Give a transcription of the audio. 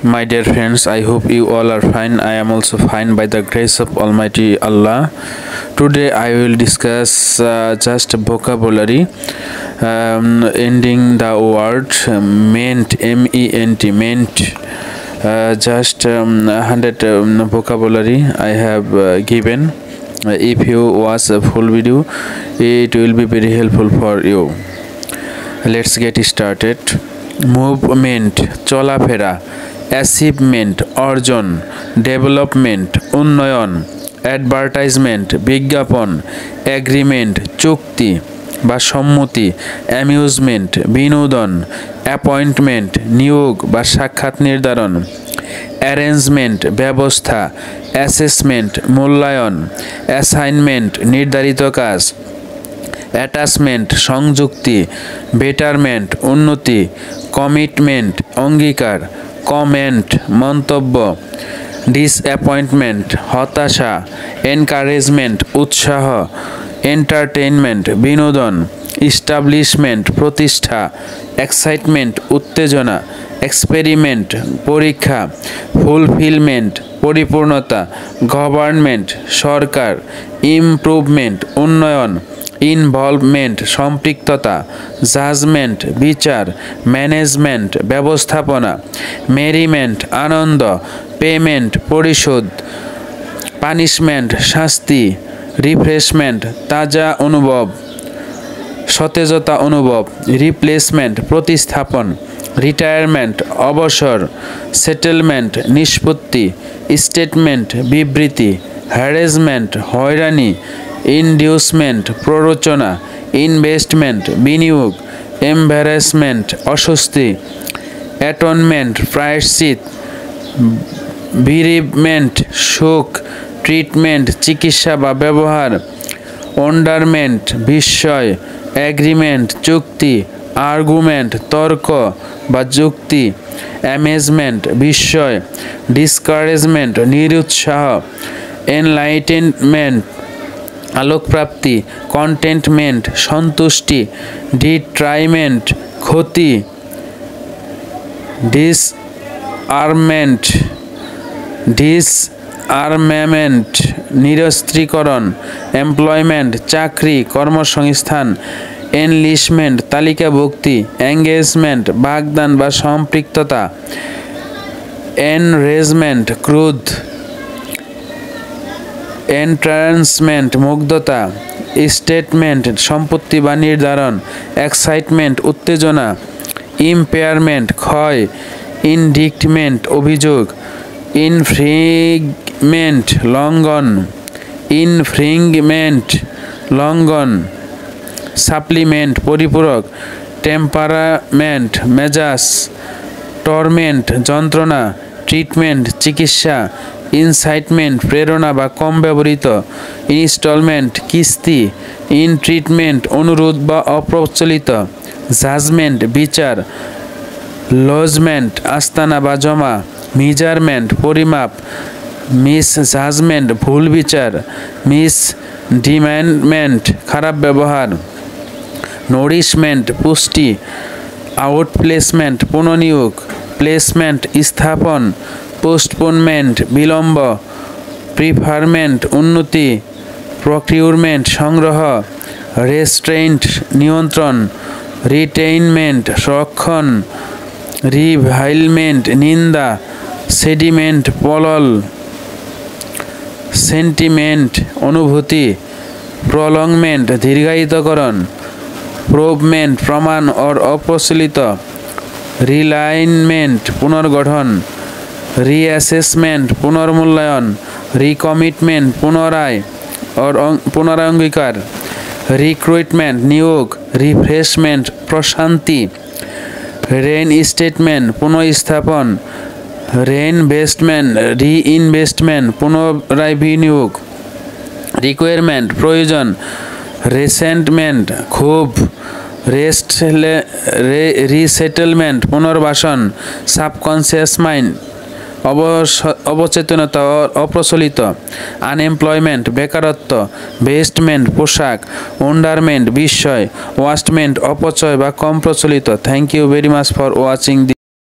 My dear friends, I hope you all are fine. I am also fine by the grace of Almighty Allah. Today I will discuss just vocabulary ending the word meant, M-E-N-T, meant. Just 100 vocabulary I have given. If you watch a full video, it will be very helpful for you. Let's get started. Movement, চলাফেরা, achievement, অর্জন, development, উন্নয়ন, advertisement, বিজ্ঞাপন, agreement, চুক্তি বা সম্মতি, amusement, বিনোদন, appointment, নিয়োগ বা সাক্ষাৎ নির্ধারণ, অ্যারেঞ্জমেন্ট, ব্যবস্থা, অ্যাসেসমেন্ট, মূল্যায়ন, অ্যাসাইনমেন্ট, নির্ধারিত কাজ, অ্যাটাচমেন্ট, সংযুক্তি, বেটারমেন্ট, উন্নতি, কমিটমেন্ট, অঙ্গীকার, কমেন্ট, মন্তব্য, ডিসঅ্যাপয়েন্টমেন্ট, হতাশা, এনকারেজমেন্ট, উৎসাহ, এন্টারটেইনমেন্ট, বিনোদন, ইস্টাবলিশমেন্ট, প্রতিষ্ঠা, এক্সাইটমেন্ট, উত্তেজনা, এক্সপেরিমেন্ট, পরীক্ষা, ফুলফিলমেন্ট, পরিপূর্ণতা, গভর্নমেন্ট, সরকার, ইমপ্রুভমেন্ট, উন্নয়ন, ইনভলভমেন্ট, সম্পৃক্ততা, জাজমেন্ট, বিচার, ম্যানেজমেন্ট, ব্যবস্থাপনা, মেরিমেন্ট, আনন্দ, পেমেন্ট, পরিশোধ, পানিশমেন্ট, শাস্তি, রিফ্রেশমেন্ট, তাজা অনুভব, সতেজতা অনুভব, রিপ্লেসমেন্ট, প্রতিস্থাপন, রিটায়ারমেন্ট, অবসর, সেটেলমেন্ট, নিষ্পত্তি, স্টেটমেন্ট, বিবৃতি, হ্যারাসমেন্ট, হয়রানি, ইনডিউসমেন্ট, প্ররোচনা, ইনভেস্টমেন্ট, বিনিয়োগ, এম্বারাসমেন্ট, অস্বস্তি, অ্যাটনমেন্ট, প্রায়শ্চিত, বিরিভমেন্ট, শোক, ট্রিটমেন্ট, চিকিৎসা বা ব্যবহার, ওন্ডারমেন্ট, বিস্ময়, এগ্রিমেন্ট, চুক্তি, আর্গুমেন্ট, তর্ক বা যুক্তি, অ্যামেজমেন্ট, বিস্ময়, ডিসকারেজমেন্ট, নিরুৎসাহ, এনলাইটেনমেন্ট, আলোকপ্রাপ্তি, কন্টেন্টমেন্ট, সন্তুষ্টি, ডিট্রাইমেন্ট, ক্ষতি, ডিসআর্মামেন্ট, নিরস্ত্রীকরণ, এমপ্লয়মেন্ট, চাকরি, কর্মসংস্থান, এনলিশমেন্ট, তালিকাভুক্তি, এঙ্গেজমেন্ট, বাগদান বা সম্পৃক্ততা, এনরেজমেন্ট, ক্রোধ, এন্ট্রান্সমেন্ট, মুগ্ধতা, স্টেটমেন্ট, সম্পত্তি বা নির্ধারণ, এক্সাইটমেন্ট, উত্তেজনা, ইম্পেয়ারমেন্ট, ক্ষয়, ইনডিক্টমেন্ট, অভিযোগ, ইনফ্রিংমেন্ট, লঙ্ঘন, সাপ্লিমেন্ট, পরিপূরক, টেম্পারামেন্ট, মেজাজ, টর্মেন্ট, যন্ত্রণা, ট্রিটমেন্ট, চিকিৎসা, ইনসাইটমেন্ট, প্রেরণা বা কম ব্যবহৃত, ইনস্টলমেন্ট, কিস্তি, ইন ট্রিটমেন্ট, অনুরোধ বা অপ্রচলিত, জাজমেন্ট, বিচার, লজমেন্ট, আস্তানা বা জমা, মেজারমেন্ট, পরিমাপ, মিস জাজমেন্ট, ভুল বিচার, মিস ডিম্যান্ডমেন্ট, খারাপ ব্যবহার, নরিশমেন্ট, পুষ্টি, আউটপ্লেসমেন্ট, পুনঃনিয়োগ, প্লেসমেন্ট, স্থাপন, পোস্টপোনমেন্ট, বিলম্ব, প্রিফারমেন্ট, উন্নতি, প্রকিউরমেন্ট, সংগ্রহ, রেস্ট্রেইন্ট, নিয়ন্ত্রণ, রিটেইনমেন্ট, রক্ষণ, রিভাইলমেন্ট, নিন্দা, সেডিমেন্ট, পলল, সেন্টিমেন্ট, অনুভূতি, প্রলংমেন্ট, দীর্ঘায়িতকরণ, প্রুভমেন্ট, প্রমাণ অর অপ্রচলিত, রিলাইনমেন্ট, পুনর্গঠন, রিঅ্যাসেসমেন্ট, পুনর্মূল্যায়ন, রিকমিটমেন্ট, পুনরাঙ্গীকার, রিক্রুটমেন্ট, নিয়োগ, রিফ্রেশমেন্ট, প্রশান্তি, রেইনস্টেটমেন্ট, পুনঃস্থাপন, রিইনভেস্টমেন্ট, পুনরায় বিনিয়োগ, রিকোয়ারমেন্ট, প্রয়োজন, রেসেন্টমেন্ট, ক্ষোভ, রিসেটেলমেন্ট, পুনর্বাসন, সাবকনসিয়াস মাইন্ড, অবচেতনতা, অপ্রচলিত, আনএমপ্লয়মেন্ট, বেকারত্ব, ভেস্টমেন্ট, পোশাক, ওন্ডারমেন্ট, বিস্ময়, ওয়াস্টমেন্ট, অপচয় বা কম প্রচলিত। Thank you very much for watching.